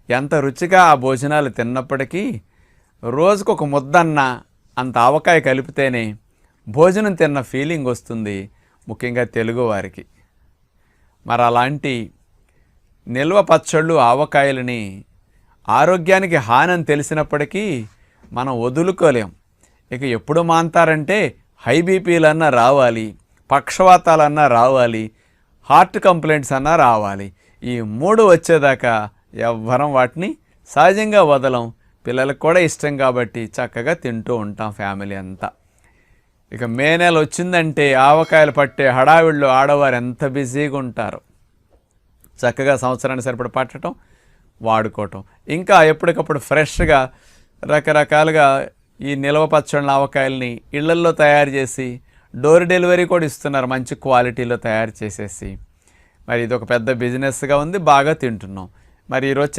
ఎంత రుచిగా ఆ భోజనాలు తిన్నప్పటికీ రోజుకొక ముద్దన్న అంత ఆవకాయ కలిపితేనే భోజనం తిన్న ఫీలింగ్ వస్తుంది, ముఖ్యంగా తెలుగువారికి. మరి అలాంటి నిల్వ పచ్చళ్ళు ఆవకాయలని ఆరోగ్యానికి హాని తెలిసినప్పటికీ మనం వదులుకోలేం. ఇక ఎప్పుడు మాంతారంటే హై బీపీలన్నా రావాలి, పక్షవాతాలన్నా రావాలి, హార్ట్ కంప్లైంట్స్ అన్నా రావాలి. ఈ 3 వచ్చేదాకా ఎవ్వరం వాటిని సహజంగా వదలం. పిల్లలకు కూడా ఇష్టం కాబట్టి చక్కగా తింటూ ఉంటాం ఫ్యామిలీ అంతా. ఇక మే నెల వచ్చిందంటే ఆవకాయలు పట్టే హడావిళ్ళు ఆడవారు ఎంత బిజీగా ఉంటారు. చక్కగా సంవత్సరానికి సరిపడ పట్టడం, వాడుకోవటం. ఇంకా ఎప్పటికప్పుడు ఫ్రెష్గా రకరకాలుగా ఈ నిల్వ పచ్చళ్ళ ఆవకాయలని ఇళ్లల్లో తయారు చేసి డోర్ డెలివరీ కూడా ఇస్తున్నారు, మంచి క్వాలిటీలో తయారు చేసేసి. మరి ఇది ఒక పెద్ద బిజినెస్గా ఉంది, బాగా తింటున్నాం. మరి ఈరోజు